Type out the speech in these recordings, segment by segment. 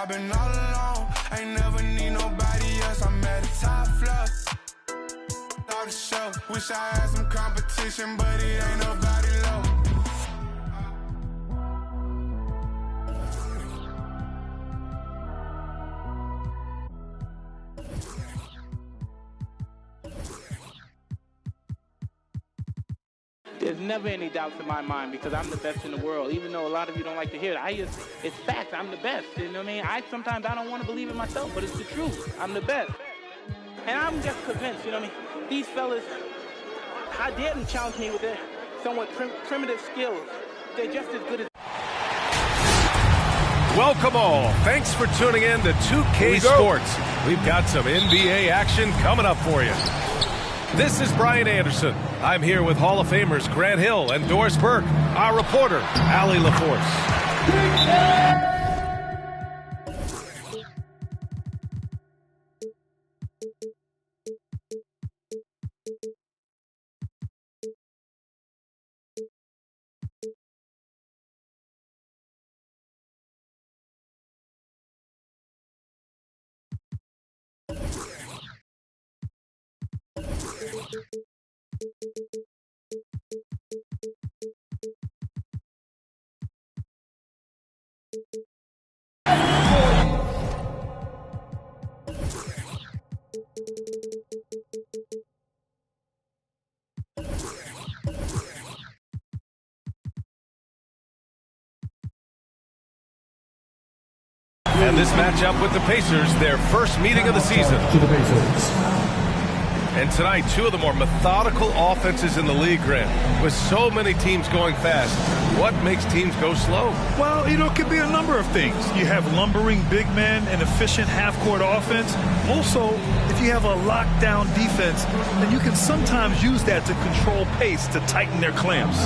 I've been all alone, ain't never need nobody else. I'm at the top floor. Off the show, wish I had some competition, but it ain't nobody low. There's never any doubts in my mind because I'm the best in the world. Even though a lot of you don't like to hear it, it's fact. I'm the best. You know what I mean? Sometimes I don't want to believe it myself, but it's the truth. I'm the best. And I'm just convinced, you know what I mean? These fellas, how dare them challenge me with their somewhat primitive skills? They're just as good as... Welcome all. Thanks for tuning in to 2K Sports. We've got some NBA action coming up for you. This is Brian Anderson. I'm here with Hall of Famers Grant Hill and Doris Burke, our reporter, Allie LaForce. And this matchup with the Pacers, their first meeting of the season. And tonight, two of the more methodical offenses in the league, Grant. With so many teams going fast, what makes teams go slow? Well, it could be a number of things. You have lumbering big men and efficient half-court offense. Also, if you have a lockdown defense, then you can sometimes use that to control pace to tighten their clamps.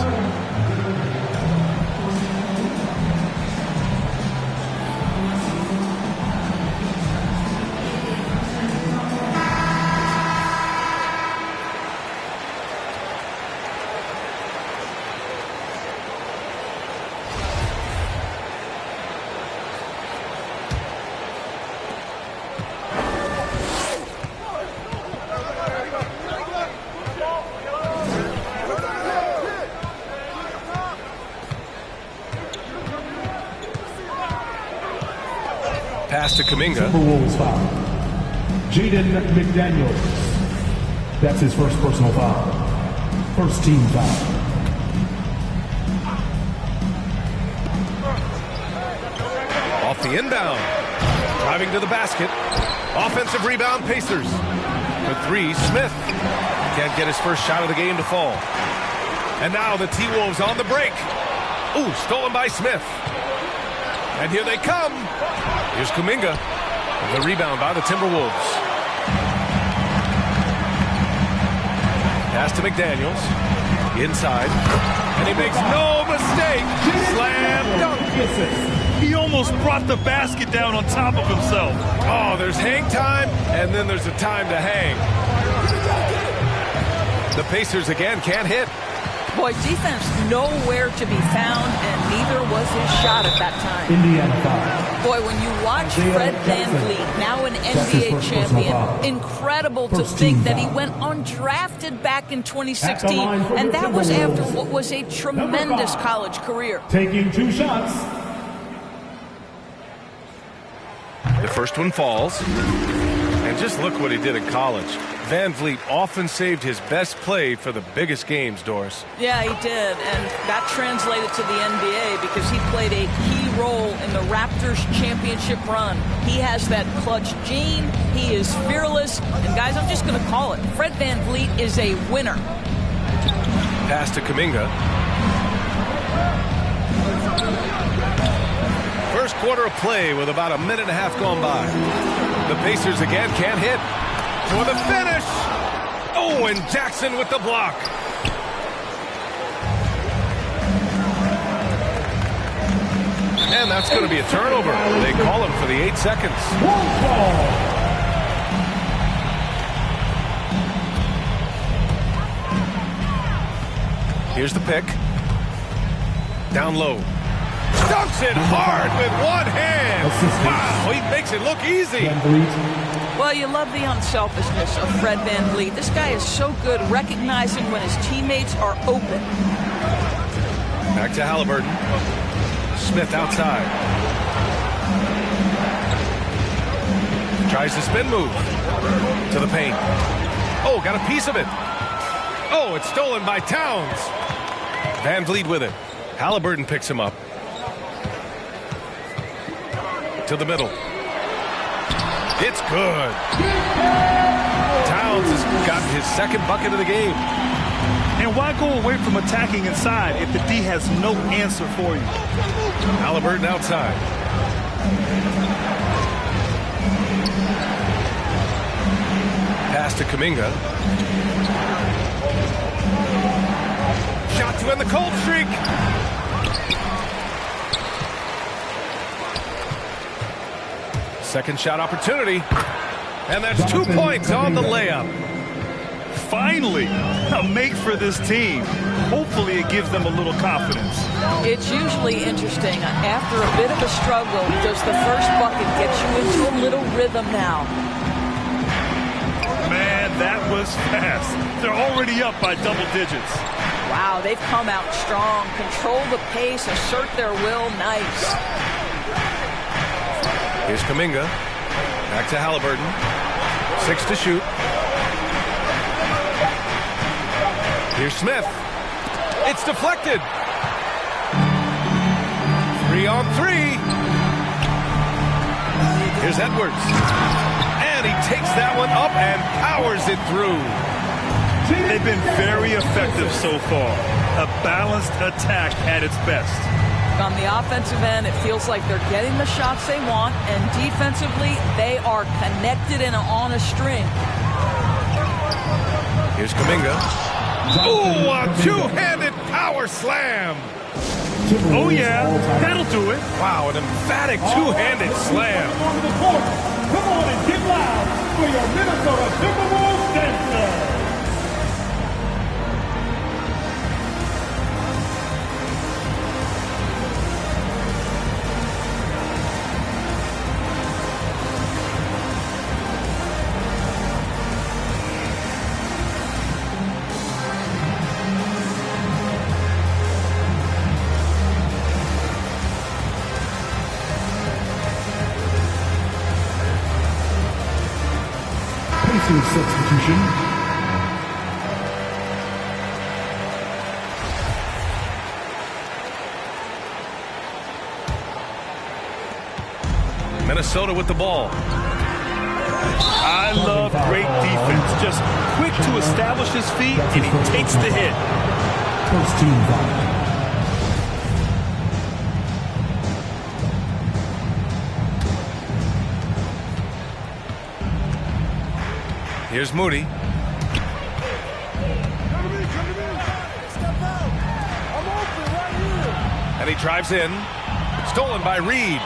Pass to Kuminga. Timberwolves foul. Jaden McDaniels. That's his first personal foul. First team foul. Off the inbound. Driving to the basket. Offensive rebound, Pacers. For three, Smith. Can't get his first shot of the game to fall. And now the T-Wolves on the break. Ooh, stolen by Smith. And here they come. Here's Kuminga. The rebound by the Timberwolves. Pass to McDaniels. Inside. And he makes no mistake. Slam dunk. He almost brought the basket down on top of himself. Oh, there's hang time, and then there's a time to hang. The Pacers again can't hit. Boy, defense nowhere to be found, and neither was his shot at that time. Indiana foul. Boy, when you watch Fred VanVleet, now an NBA champion, incredible to think that he went undrafted back in 2016, and that was after what was a tremendous college career. Taking two shots. The first one falls. And just look what he did in college. VanVleet often saved his best play for the biggest games, Doris. Yeah, he did, and that translated to the NBA because he played a key role in the Raptors championship run. He has that clutch gene, he is fearless, and guys, I'm just going to call it. Fred VanVleet is a winner. Pass to Kuminga. First quarter of play with about a minute and a half gone by. The Pacers again can't hit. For the finish. Oh, and Jackson with the block. And that's going to be a turnover. They call him for the 8 seconds. Here's the pick. Down low. Dunks it hard with one hand. Assistance. Wow, he makes it look easy. Van Vliet. Well, you love the unselfishness of Fred Van Vliet. This guy is so good recognizing when his teammates are open. Back to Halliburton. Smith outside. Tries the spin move. To the paint. Oh, got a piece of it. Oh, it's stolen by Towns. Van Vliet with it. Halliburton picks him up. To the middle. It's good. Towns has gotten his second bucket of the game. And why go away from attacking inside if the D has no answer for you? Halliburton outside. Pass to Kuminga. Shot to end the cold streak. Second shot opportunity. And that's 2 points on the layup. Finally, a make for this team. Hopefully it gives them a little confidence. It's usually interesting. After a bit of a struggle, does the first bucket get you into a little rhythm now? Man, that was fast. They're already up by double digits. Wow, they've come out strong. Control the pace, assert their will. Nice. Here's Kuminga. Back to Halliburton. 6 to shoot. Here's Smith. It's deflected. 3 on 3. Here's Edwards. And he takes that one up and powers it through. They've been very effective so far. A balanced attack at its best. On the offensive end, it feels like they're getting the shots they want, and defensively, they are connected and on a string. Here's Kuminga. Ooh, a two-handed power slam. Oh, yeah, that'll do it. Wow, an emphatic two-handed slam. Come on and get loud for your Minnesota Timberwolves dancer. Substitution. Minnesota with the ball. I love great defense. Just quick to establish his feet, and he takes the hit. First team foul. Here's Moody. And he drives in. Stolen by Reed.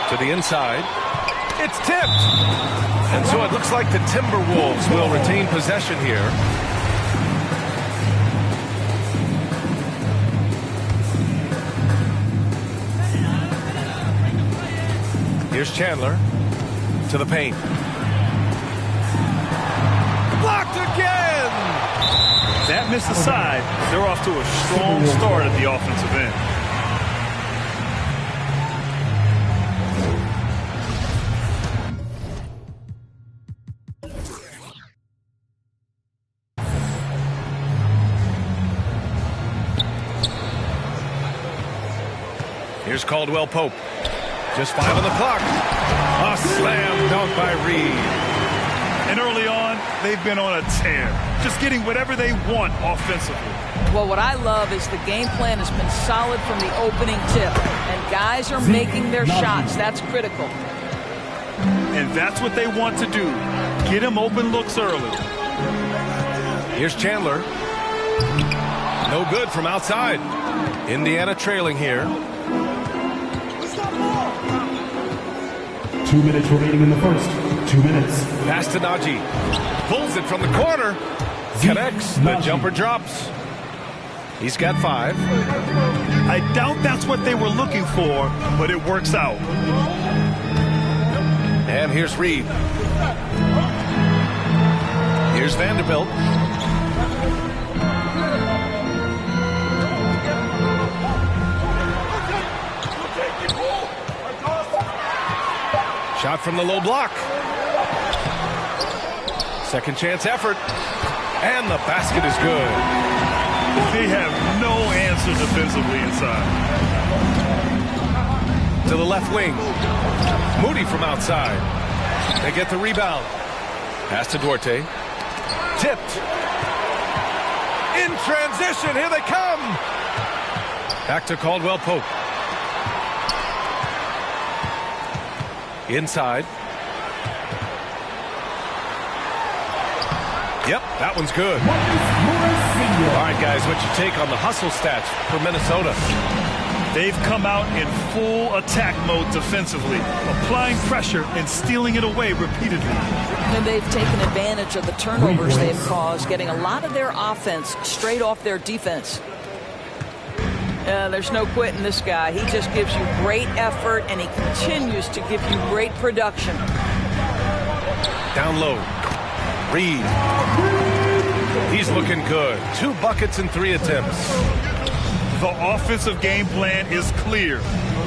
To the inside. It's tipped. And so it looks like the Timberwolves will retain possession here. Here's Chandler. To the paint. Blocked again! That missed the side. They're off to a strong start at the offensive end. Here's Caldwell Pope. Just 5 on the clock. A slam dunk by Reed. And early on, they've been on a tear, just getting whatever they want offensively. Well, what I love is the game plan has been solid from the opening tip, and guys are making their shots. That's critical. And that's what they want to do. Get them open looks early. Here's Chandler. No good from outside. Indiana trailing here. 2 minutes remaining in the first. 2 minutes. Pass to Najee. Pulls it from the corner. Connects. The jumper drops. He's got 5. I doubt that's what they were looking for, but it works out. And here's Reed. Here's Vanderbilt. Shot from the low block. Second chance effort. And the basket is good. They have no answer defensively inside. To the left wing. Moody from outside. They get the rebound. Pass to Duarte. Tipped. In transition. Here they come. Back to Caldwell Pope. Inside. Yep, that one's good. All right, guys, what's your take on the hustle stats for Minnesota? They've come out in full attack mode defensively, applying pressure and stealing it away repeatedly. And they've taken advantage of the turnovers they've caused, getting a lot of their offense straight off their defense. There's no quitting this guy. He just gives you great effort, and he continues to give you great production. Down low. Reed. He's looking good. 2 buckets in 3 attempts. The offensive game plan is clear.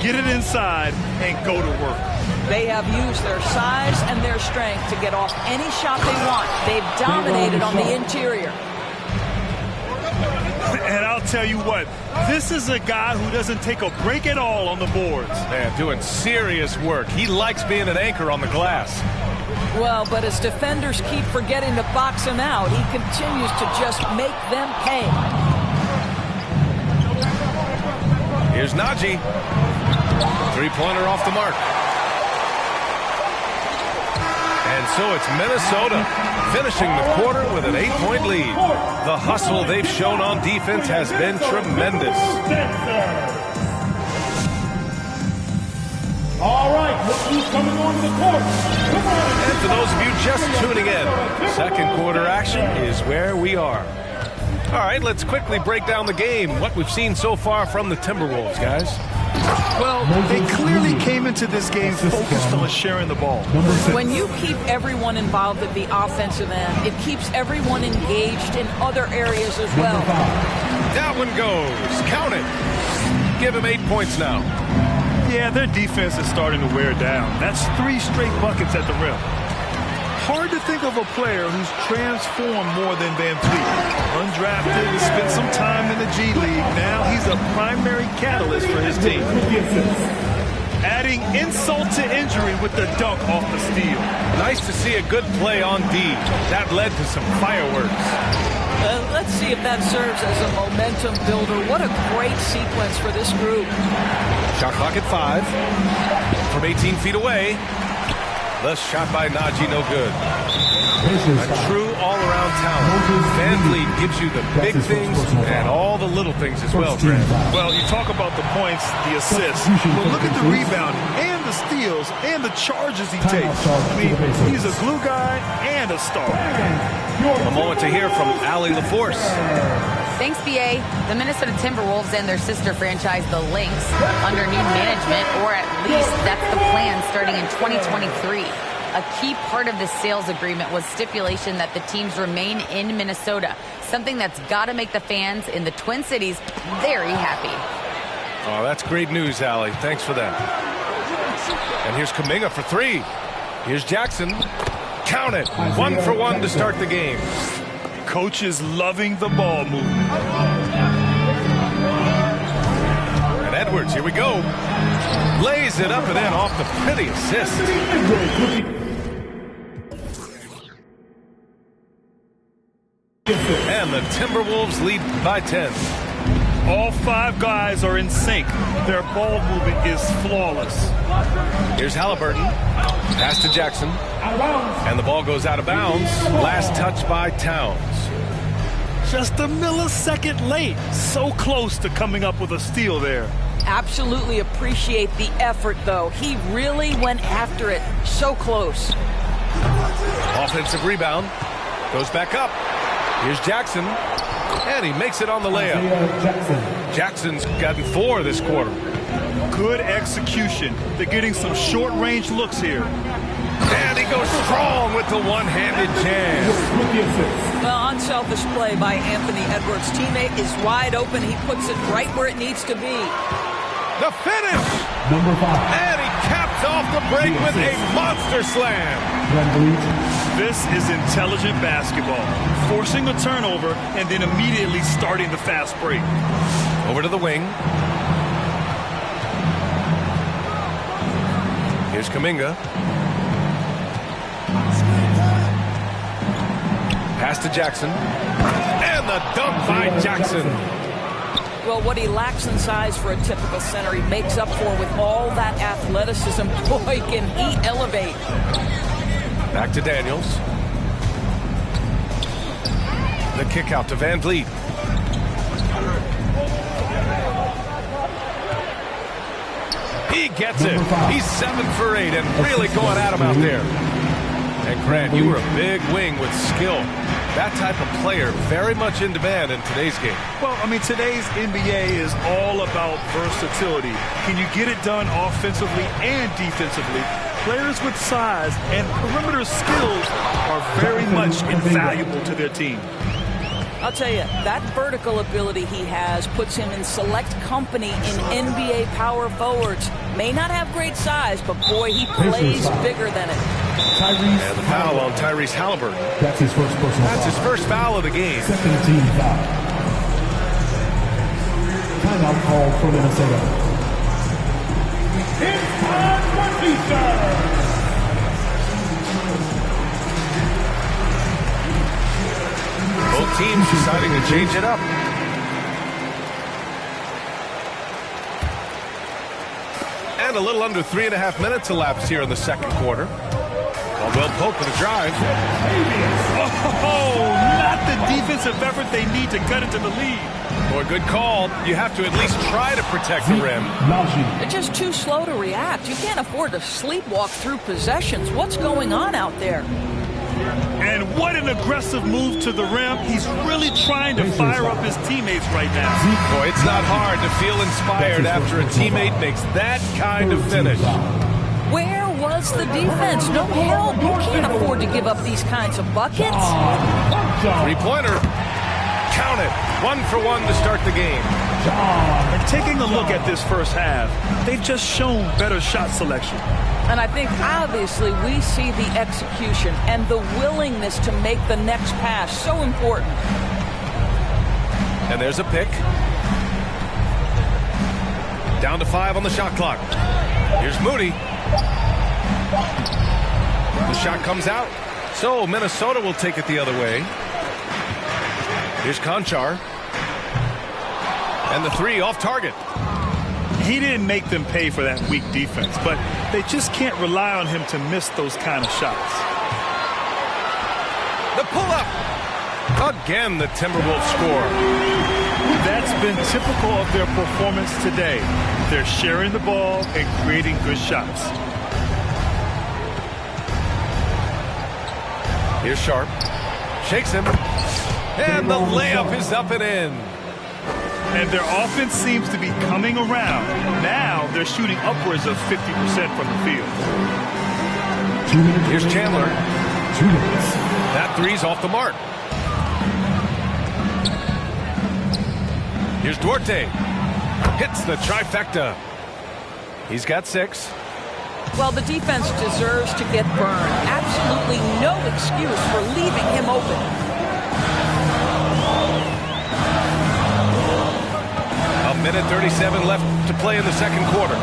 Get it inside and go to work. They have used their size and their strength to get off any shot they want. They've dominated on the interior. And I'll tell you what, this is a guy who doesn't take a break at all on the boards. Man, doing serious work. He likes being an anchor on the glass. Well, but as defenders keep forgetting to box him out, he continues to just make them pay. Here's Najee. 3-pointer off the mark. And so it's Minnesota finishing the quarter with an 8-point lead. The hustle they've shown on defense has been tremendous. All right, look who's coming on the court. Come on. And for those of you just tuning in, second quarter action is where we are. All right, let's quickly break down the game. What we've seen so far from the Timberwolves, guys. Well, they clearly came into this game focused on sharing the ball. When you keep everyone involved at the offensive end, it keeps everyone engaged in other areas as well. That one goes. Count it. Give him 8 points now. Yeah, their defense is starting to wear down. That's 3 straight buckets at the rim. Hard to think of a player who's transformed more than Van Fleet. Undrafted, spent some time in the G League. Now he's a primary catalyst for his team. Adding insult to injury with the dunk off the steal. Nice to see a good play on D. That led to some fireworks. Let's see if that serves as a momentum builder. What a great sequence for this group. Shot clock at 5. From 18 feet away. The shot by Najee, no good. A true all-around talent. Van Fleet gives you the big things and all the little things as well, Grant. Well, you talk about the points, the assists. Well, look at the rebound and the steals and the charges he takes. I mean, he's a glue guy and a star. A moment to hear from Allie LaForce. Thanks, BA. The Minnesota Timberwolves and their sister franchise, the Lynx, under new management, or at least that's the plan starting in 2023. A key part of the sales agreement was stipulation that the teams remain in Minnesota, something that's got to make the fans in the Twin Cities very happy. Oh, that's great news, Allie. Thanks for that. And here's Kuminga for 3. Here's Jackson. Count it. 1 for 1 to start the game. Coach is loving the ball movement. And Edwards, here we go. Lays it up and in off the pretty assist. And the Timberwolves lead by 10. All 5 guys are in sync. Their ball movement is flawless. Here's Halliburton. Pass to Jackson. And the ball goes out of bounds. Last touch by Towns. Just a millisecond late. So close to coming up with a steal there. Absolutely appreciate the effort, though. He really went after it. So close. Offensive rebound. Goes back up. Here's Jackson. And he makes it on the layup. Jackson's gotten 4 this quarter. Good execution. They're getting some short-range looks here. And he goes strong with the one-handed jam. Well, unselfish play by Anthony Edwards. Teammate is wide open. He puts it right where it needs to be. The finish! Number 5. And he caps off the break with a monster slam. This is intelligent basketball. Forcing a turnover and then immediately starting the fast break. Over to the wing. Here's Kuminga. Pass to Jackson. And the dunk by Jackson. Well, what he lacks in size for a typical center, he makes up for with all that athleticism. Boy, can he elevate. Back to Daniels. The kick out to Van Vliet. He gets it. He's 7 for 8 and really going at him out there. And Grant, you were a big wing with skill. That type of player very much in demand in today's game. Well, I mean, today's NBA is all about versatility. Can you get it done offensively and defensively? Players with size and perimeter skills are very much invaluable to their team. I'll tell you, that vertical ability he has puts him in select company in NBA power forwards. May not have great size, but boy, he plays bigger than it. And the foul on Tyrese Halliburton. That's his first personal foul. That's his first foul of the game. Second team foul. Timeout call for Minnesota. It's time for defense. Both teams deciding to change it up. And a little under 3.5 minutes elapsed here in the second quarter. Caldwell Pope with a drive. Oh, not the defensive effort they need to cut into the lead. Boy, good call. You have to at least try to protect the rim. They're just too slow to react. You can't afford to sleepwalk through possessions. What's going on out there? And what an aggressive move to the rim. He's really trying to fire up his teammates right now. Boy, it's not hard to feel inspired after a teammate makes that kind of finish. Where was the defense? No help. You can't afford to give up these kinds of buckets. Three-pointer. Count it. 1 for 1 to start the game. And taking a look at this first half, they've just shown better shot selection. And I think, obviously, we see the execution and the willingness to make the next pass so important. And there's a pick. Down to 5 on the shot clock. Here's Moody. The shot comes out. So Minnesota will take it the other way. Here's Conchar. And the 3 off target. He didn't make them pay for that weak defense, but they just can't rely on him to miss those kind of shots. The pull-up. Again, the Timberwolves score. That's been typical of their performance today. They're sharing the ball and creating good shots. Here's Sharp. Shakes him. And the layup is up and in. And their offense seems to be coming around. Now they're shooting upwards of 50% from the field. Here's Chandler. 2 minutes. That 3's off the mark. Here's Duarte. Hits the trifecta. He's got 6. Well, the defense deserves to get burned. Absolutely no excuse for leaving him open. A minute 37 left to play in the second quarter.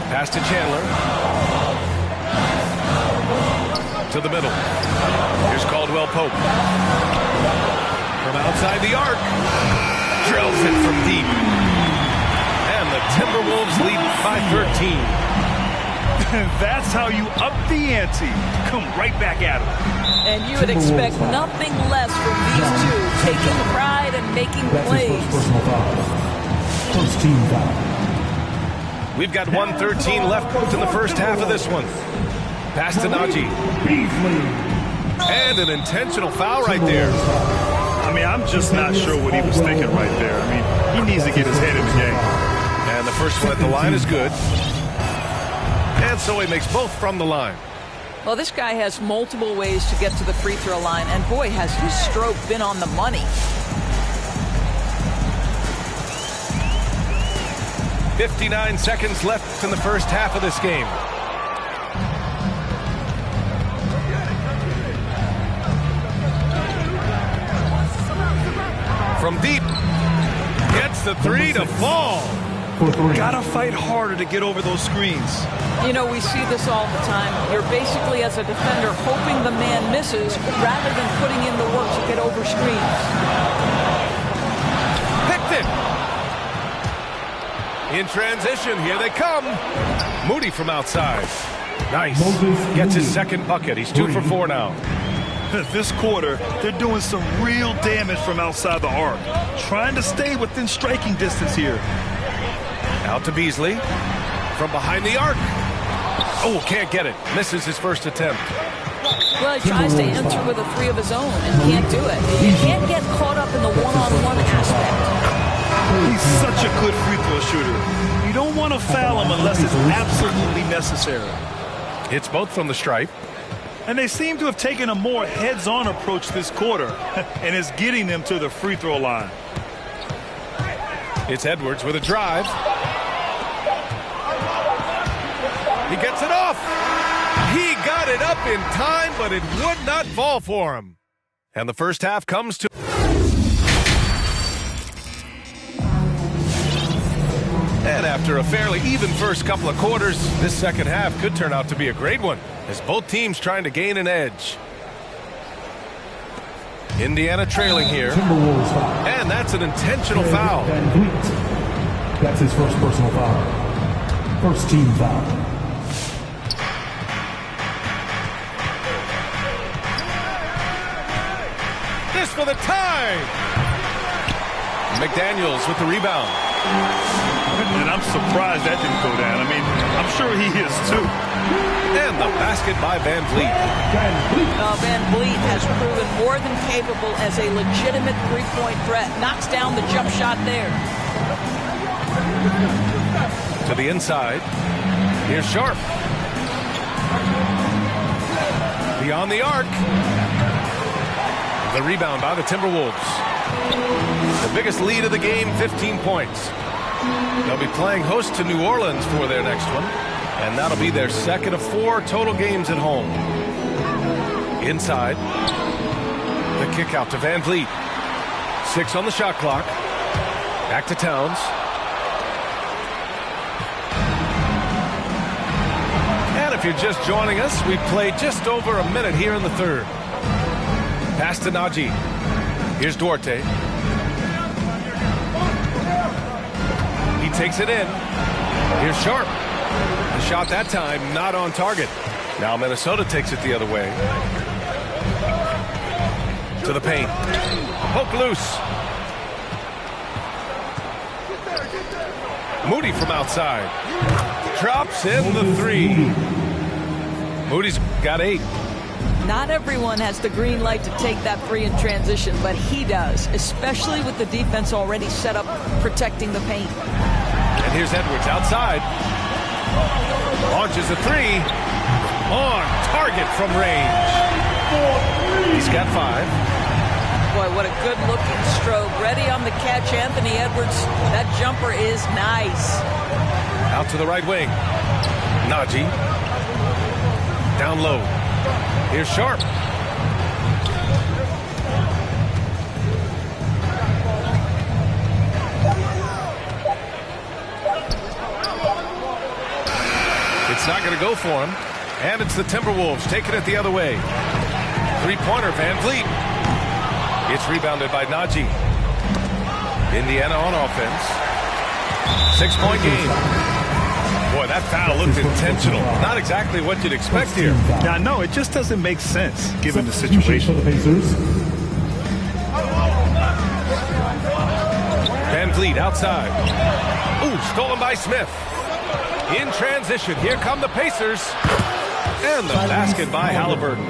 Pass to Chandler. To the middle. Here's Caldwell Pope. From outside the arc. Drills it from deep. And the Timberwolves lead by 13. That's how you up the ante. Come right back at them. And you would expect nothing less from these two, taking pride and making plays. First team foul. We've got 1:13 left in the first half of this one. Pass to Najee. And an intentional foul right there. I mean, I'm just not sure what he was thinking right there. I mean, he needs to get his head in the game. And the first one at the line is good. And so he makes both from the line. Well, this guy has multiple ways to get to the free throw line, and boy, has his stroke been on the money. 59 seconds left in the first half of this game. From deep, gets the three to fall. Gotta fight harder to get over those screens. You know, we see this all the time. You're basically, as a defender, hoping the man misses rather than putting in the work to get over screens. Picked it. In transition, here they come. Moody from outside. Nice. Gets his second bucket. He's 2 for 4 now. This quarter, they're doing some real damage from outside the arc. Trying to stay within striking distance here. Out to Beasley. From behind the arc. Oh, can't get it. Misses his first attempt. Well, he tries to enter with a three of his own and can't do it. You can't get caught up in the one-on-one aspect. He's such a good free throw shooter. You don't want to foul him unless it's absolutely necessary. Hits both from the stripe. And they seem to have taken a more heads-on approach this quarter, and it's getting them to the free throw line. It's Edwards with a drive. He gets it off. He got it up in time, but it would not fall for him. And the first half comes to... And after a fairly even first couple of quarters, this second half could turn out to be a great one, as both teams trying to gain an edge. Indiana trailing here. And that's an intentional foul. That's his first personal foul. First team foul. This for the tie. McDaniels with the rebound. And I'm surprised that didn't go down. I mean, I'm sure he is too. And the basket by Van Vliet. Van Vliet has proven more than capable as a legitimate three-point threat. Knocks down the jump shot there. To the inside. Here's Sharp. Beyond the arc. The rebound by the Timberwolves. The biggest lead of the game, 15 points. They'll be playing host to New Orleans for their next one, and that'll be their second of 4 total games at home. Inside, the kick out to Van Vliet. 6 on the shot clock. Back to Towns. And if you're just joining us, we've played just over a minute here in the third. Pass to Najee. Here's Duarte. He takes it in. Here's Sharp. The shot that time not on target. Now Minnesota takes it the other way. To the paint. Poke loose. Moody from outside. Drops in the three. Moody's got 8. Not everyone has the green light to take that three in transition, but he does, especially with the defense already set up protecting the paint. And here's Edwards outside. Launches a 3. On target from range. He's got 5. Boy, what a good-looking stroke. Ready on the catch, Anthony Edwards. That jumper is nice. Out to the right wing. Najee. Down low. Here's Sharp. It's not going to go for him. And it's the Timberwolves taking it the other way. Three-pointer, Van Vliet. It's rebounded by Najee. Indiana on offense. 6-point game. Boy, that foul looked intentional. Not exactly what you'd expect here. Now, no, it just doesn't make sense given the situation. Van Vliet outside. Ooh, stolen by Smith. In transition, here come the Pacers. And the basket by Halliburton.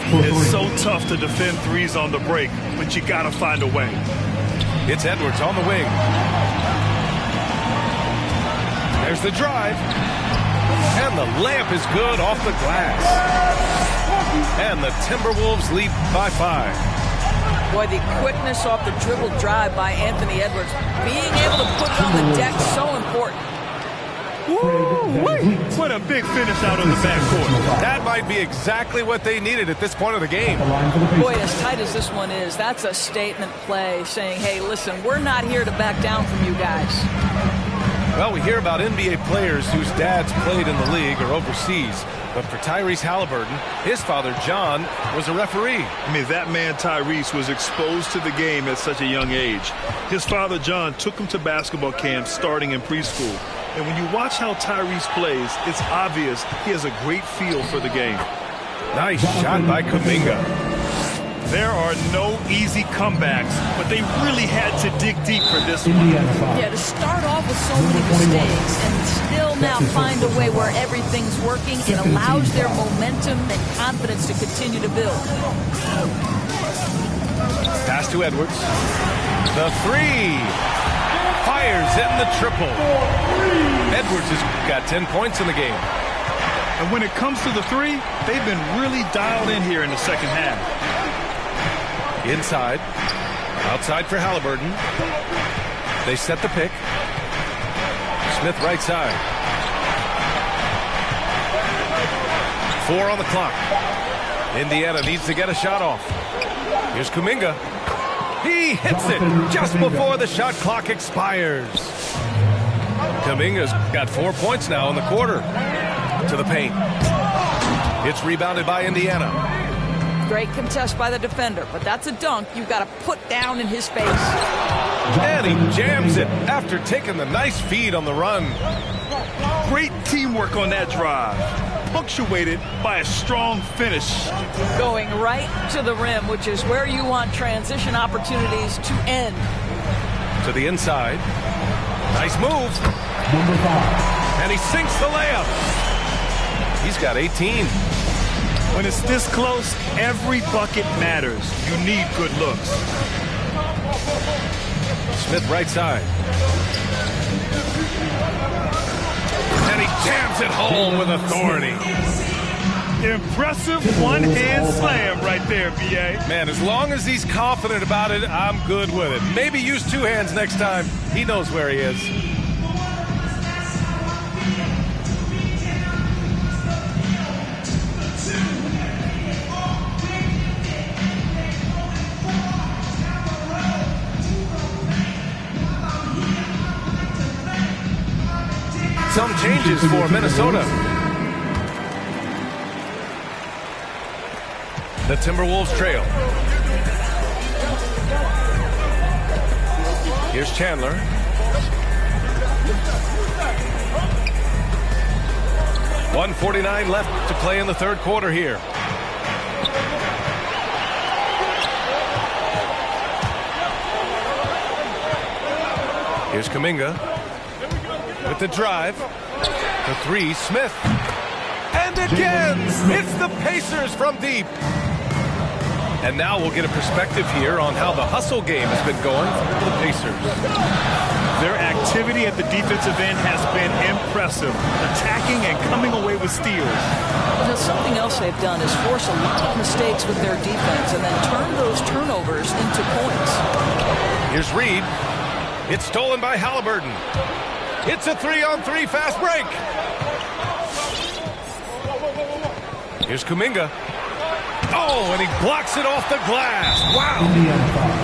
It's so tough to defend threes on the break, but you got to find a way. It's Edwards on the wing. There's the drive. And the layup is good off the glass. And the Timberwolves lead by 5. Boy, the quickness off the dribble drive by Anthony Edwards. Being able to put it on the deck, so important. Woo-wee! What a big finish out of the backcourt. That might be exactly what they needed at this point of the game. Boy, as tight as this one is, that's a statement play saying, hey, listen, we're not here to back down from you guys. Well, we hear about NBA players whose dads played in the league or overseas. But for Tyrese Halliburton, his father, John, was a referee. I mean, that man, Tyrese, was exposed to the game at such a young age. His father, John, took him to basketball camps starting in preschool. And when you watch how Tyrese plays, it's obvious he has a great feel for the game. Nice shot by Kuminga. There are no easy comebacks, but they really had to dig deep for this one. Yeah, to start off with so many mistakes and still now find a way where everything's working, it allows their momentum and confidence to continue to build. Pass to Edwards. The three. Fires in the triple. Edwards has got 10 points in the game. And when it comes to the three, they've been really dialed in here in the second half. Inside. Outside for Halliburton. They set the pick. Smith right side. 4 on the clock. Indiana needs to get a shot off. Here's Kuminga. He hits it just before the shot clock expires. Kuminga's got 4 points now in the quarter. To the paint. It's rebounded by Indiana. Great contest by the defender, but that's a dunk you've got to put down in his face. And he jams it after taking the nice feed on the run. Great teamwork on that drive, punctuated by a strong finish. Going right to the rim, which is where you want transition opportunities to end. To the inside. Nice move. Number 5. And he sinks the layup. He's got 18. When it's this close, every bucket matters. You need good looks. Smith right side. And he jams it home with authority. Impressive one-hand slam right there, B.A. Man, as long as he's confident about it, I'm good with it. Maybe use 2 hands next time. He knows where he is. Some changes for Minnesota. The Timberwolves trail. Here's Chandler. .149 left to play in the third quarter here. Here's Kuminga. With the drive, the three, Smith. And again, it's the Pacers from deep. And now we'll get a perspective here on how the hustle game has been going for the Pacers. Their activity at the defensive end has been impressive, attacking and coming away with steals. Now, something else they've done is force a lot of mistakes with their defense and then turn those turnovers into points. Here's Reed. It's stolen by Halliburton. It's a 3-on-3 fast break. Here's Kuminga. Oh, and he blocks it off the glass. Wow. Indiana foul.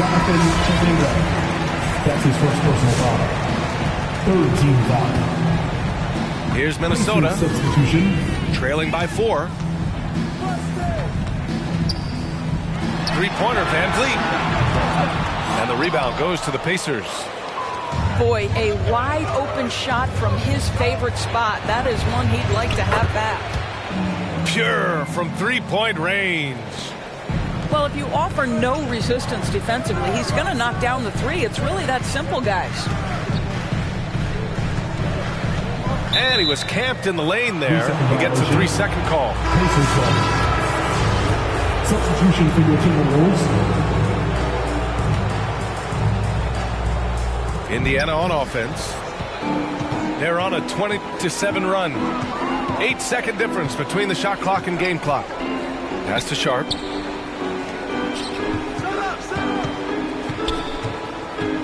Jonathan Kuminga. That's his first personal foul. Third team foul. Here's Minnesota. Substitution. Trailing by 4. Three-pointer, Van Vliet. And the rebound goes to the Pacers. Boy, a wide open shot from his favorite spot. That is one he'd like to have back. Pure from 3-point range. Well, if you offer no resistance defensively, he's going to knock down the three. It's really that simple, guys. And he was camped in the lane there. He gets a 3-second call. Substitution for your Timberwolves. Indiana on offense. They're on a 20-7 run. 8-second difference between the shot clock and game clock. Pass to Sharp.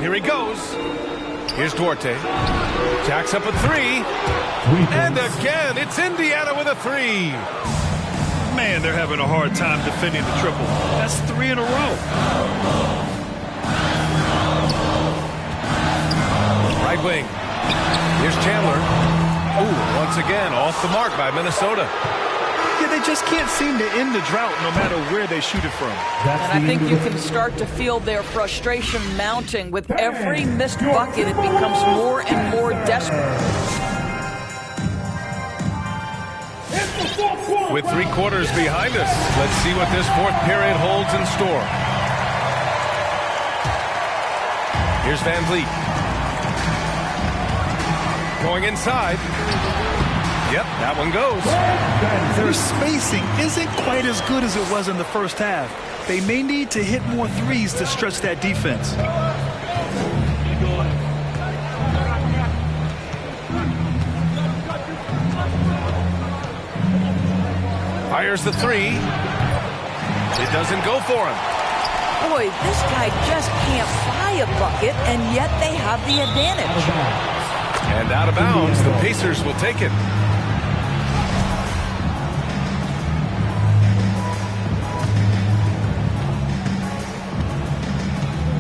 Here he goes. Here's Duarte. Jacks up a three. And again, it's Indiana with a three. Man, they're having a hard time defending the triple. That's 3 in a row. Right wing. Here's Chandler. Ooh, once again, off the mark by Minnesota. Yeah, they just can't seem to end the drought no matter where they shoot it from. And I think you can start to feel their frustration mounting. With every missed bucket, it becomes more and more desperate. With 3 quarters behind us, let's see what this fourth period holds in store. Here's Van Vliet. Going inside. Yep, that one goes. Their spacing isn't quite as good as it was in the first half. They may need to hit more threes to stretch that defense. Fires the three. It doesn't go for him. Boy, this guy just can't fly a bucket, and yet they have the advantage. And out of bounds, the Pacers will take it.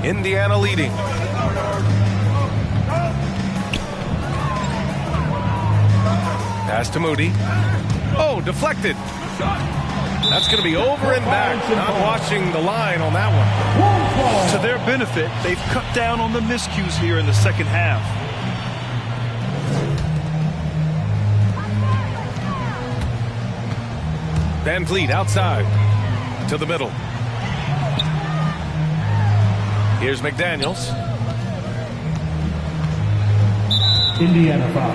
Indiana leading. Pass to Moody. Oh, deflected. That's going to be over and back. Not watching the line on that one. To their benefit, they've cut down on the miscues here in the second half. Van Vliet outside to the middle. Here's McDaniels. Indiana foul.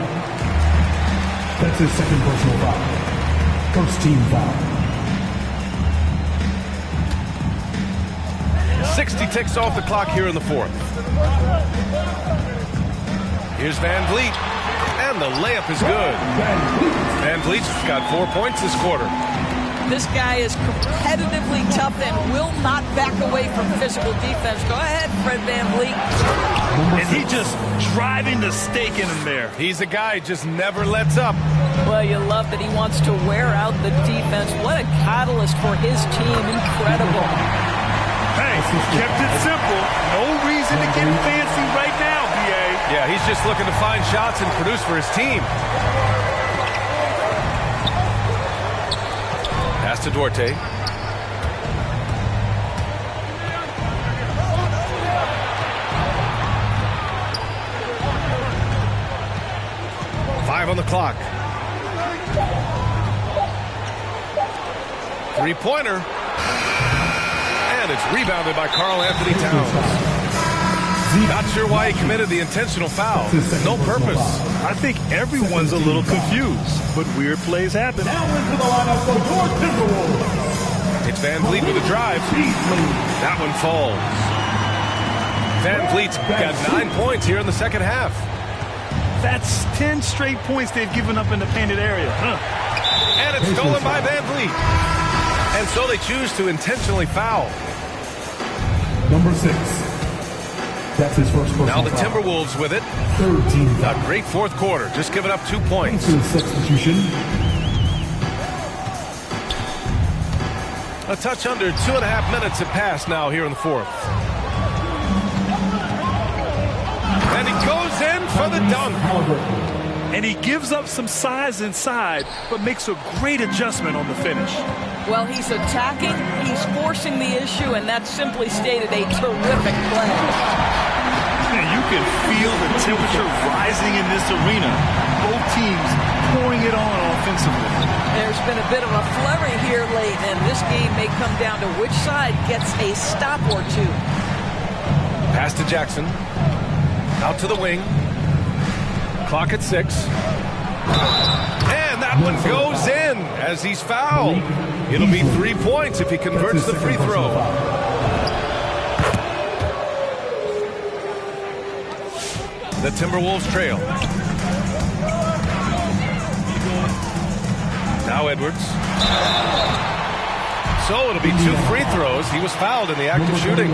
That's his second personal foul. First team foul. 60 ticks off the clock here in the fourth. Here's Van Vliet. And the layup is good. Van Vliet's got 4 points this quarter. This guy is competitively tough and will not back away from physical defense. Go ahead, Fred Van Vliet. And he just driving the stake in him there. He's a guy who just never lets up. Well, you love that he wants to wear out the defense. What a catalyst for his team. Incredible. Hey, kept it simple. No reason to get fancy right now, B.A. Yeah, he's just looking to find shots and produce for his team. Pass to Duarte. Five on the clock. Three-pointer. And it's rebounded by Karl-Anthony Towns. Not sure why he committed the intentional foul. No purpose. I think everyone's a little confused, but weird plays happen. Now into the lineup for your Timberwolves. It's Van Vliet with a drive. That one falls. Van Vliet's got 9 points here in the second half. That's 10 straight points they've given up in the painted area. And it's stolen by Van Vliet. And so they choose to intentionally foul. Number 6. That's his first personal Now the foul. Timberwolves with it. Third team A foul. great fourth quarter, just giving up 2 points. Into the substitution. A touch under 2.5 minutes have passed now here in the fourth. And he goes in for the dunk. And he gives up some size inside, but makes a great adjustment on the finish. Well, he's attacking, he's forcing the issue, and that's simply stated a terrific play. And you can feel the temperature rising in this arena. Both teams pouring it on offensively. There's been a bit of a flurry here late, and this game may come down to which side gets a stop or two. Pass to Jackson. Out to the wing. Clock at 6. And And that one goes in as he's fouled. It'll be 3 points if he converts the free throw. The Timberwolves trail. Now Edwards. So it'll be 2 free throws. He was fouled in the act of shooting.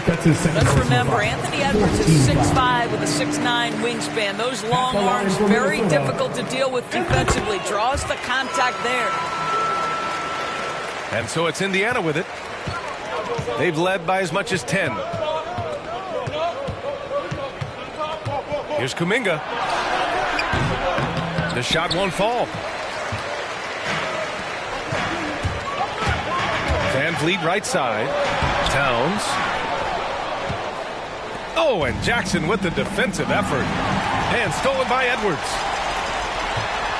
Let's remember, Anthony Edwards is 6'5" with a 6'9" wingspan. Those long arms, very difficult to deal with defensively. Draws the contact there. And so it's Indiana with it. They've led by as much as 10. Here's Kuminga. The shot won't fall. Van Vliet right side. Towns. Oh, and Jackson with the defensive effort. And stolen by Edwards.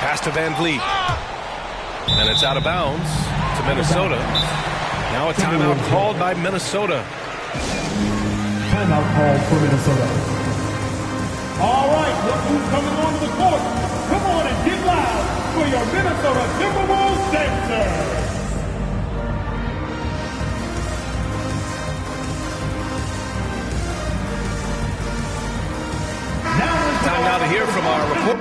Pass to Van Vliet. And it's out of bounds to Minnesota. Now a timeout called by Minnesota. Timeout called for Minnesota. All right, look who's coming onto the court. Come on and get loud for your Minnesota Timberwolves dancers. Time now to hear from our report.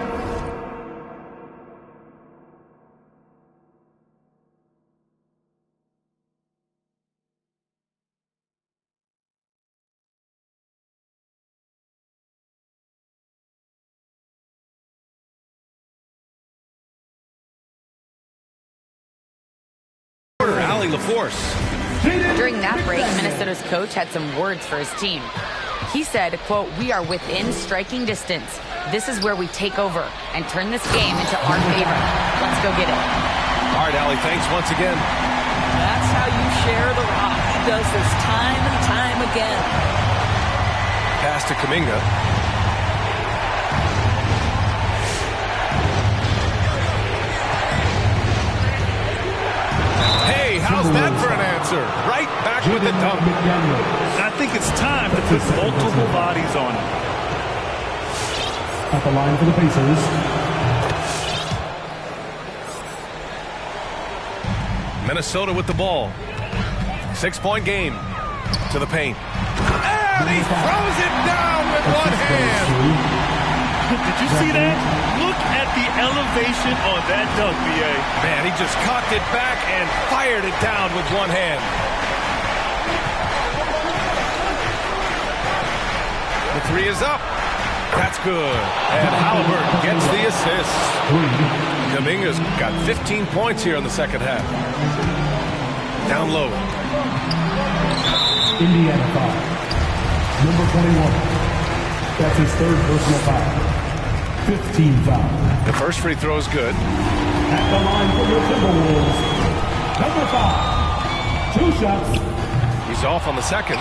Ali LaForce. During that break, Minnesota's coach had some words for his team. He said, quote, "We are within striking distance. This is where we take over and turn this game into our favor. Let's go get it." All right, Allie, thanks once again. That's how you share the rock. He does this time and time again. Pass to Kuminga. Hey, how's that for an answer? Right back with the dunk. I think it's time to put multiple bodies on him. At the line for the Pacers. Minnesota with the ball. 6-point game to the paint. And he throws it down with one hand. Did you see that? Look at the elevation on that dunk, B.A. Man, he just cocked it back and fired it down with one hand. The three is up. That's good. And Halliburton gets the assist. Kuminga's got 15 points here in the second half. Down low. Indiana foul. Number 21. That's his third personal foul. 15 foul. The first free throw is good. At the line for the Timberwolves. Number 5. 2 shots. He's off on the second.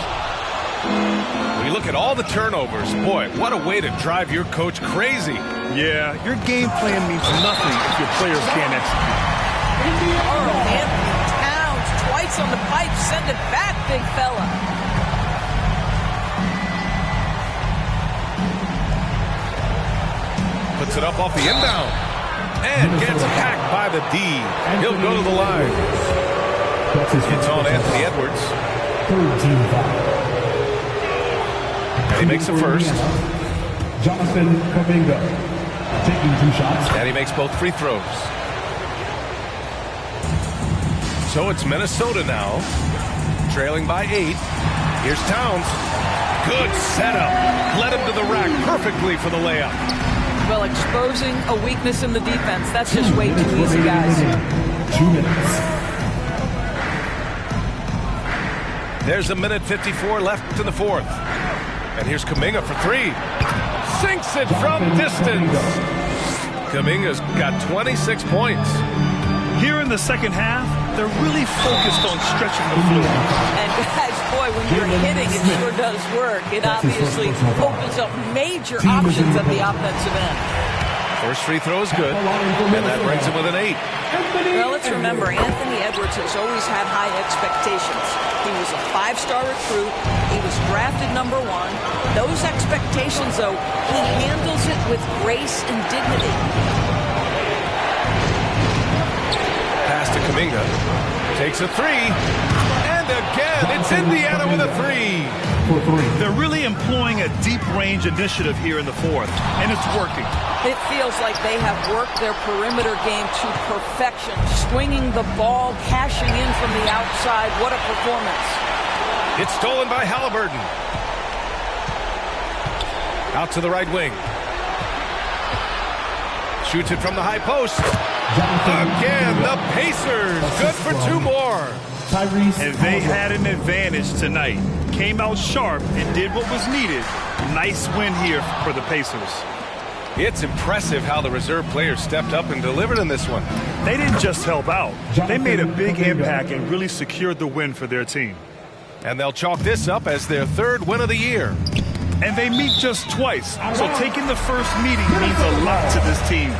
When you look at all the turnovers, boy, what a way to drive your coach crazy. Yeah, your game plan means nothing if your players can't execute. Oh, Anthony Towns twice on the pipe. Send it back, big fella. Puts it up off the inbound. And gets hacked by the D. He'll go to the line. It's on Anthony Edwards. 13 foul. And he makes the first. Jonathan Kuminga taking 2 shots. And he makes both free throws. So it's Minnesota now, trailing by 8. Here's Towns. Good setup. Led him to the rack perfectly for the layup. Well, exposing a weakness in the defense. That's just way too easy, guys. 2 minutes. There's a minute 54 left in the fourth. And here's Kuminga for 3. Sinks it from distance. Kuminga's got 26 points. Here in the second half, they're really focused on stretching the floor. And guys, boy, when you're hitting, it sure does work. It obviously opens up major options at the offensive end. First free throw is good, and that brings him with an 8. Well, let's remember, Anthony Edwards has always had high expectations. He was a 5-star recruit. He was drafted number 1. Those expectations, though, he handles it with grace and dignity. Kuminga takes a three. And again, it's Indiana with a three. They're really employing a deep range initiative here in the fourth, and it's working. It feels like they have worked their perimeter game to perfection, swinging the ball, cashing in from the outside. What a performance. It's stolen by Halliburton. Out to the right wing. Shoots it from the high post. Again, the Pacers. Good for two more. And they had an advantage tonight. Came out sharp and did what was needed. Nice win here for the Pacers. It's impressive how the reserve players stepped up and delivered in this one. They didn't just help out. They made a big impact and really secured the win for their team. And they'll chalk this up as their third win of the year. And they meet just twice, so taking the first meeting means a lot to this team.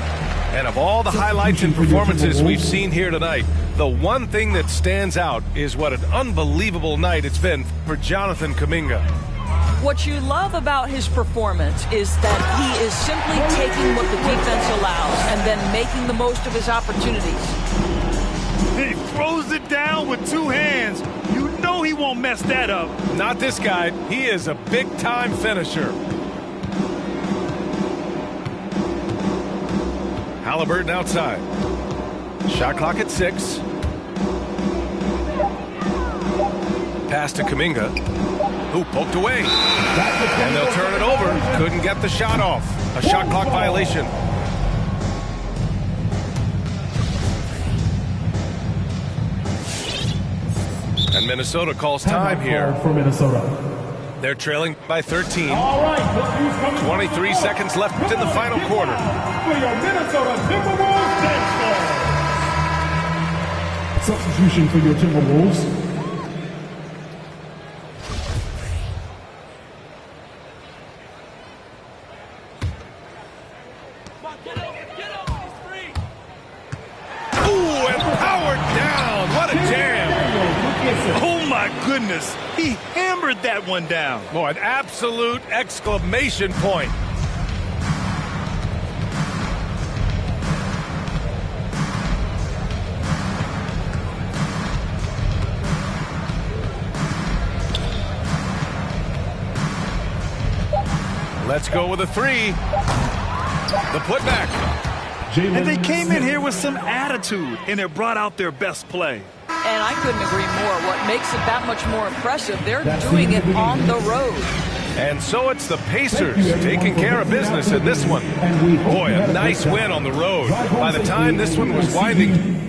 And of all the highlights and performances we've seen here tonight, the one thing that stands out is what an unbelievable night it's been for Jonathan Kuminga. What you love about his performance is that he is simply taking what the defense allows and then making the most of his opportunities. He throws it down with two hands. You know he won't mess that up. Not this guy. He is a big-time finisher. Halliburton outside. Shot clock at 6. Pass to Kuminga, who poked away. And they'll turn it over. Couldn't get the shot off. A shot clock violation. And Minnesota calls time here. For Minnesota. They're trailing by 13. All right, 23 seconds left in the final quarter. For your Minnesota Timberwolves dance. Substitution for your Timberwolves. Ooh, and powered down. What a jam. Oh, my goodness. He hammered that one down. Oh, an absolute exclamation point. Let's go with a three. The putback. And they came in here with some attitude, and it brought out their best play. And I couldn't agree more. What makes it that much more impressive, they're doing it on the road. And so it's the Pacers taking care of business in this one. Boy, a nice win on the road. By the time this one was winding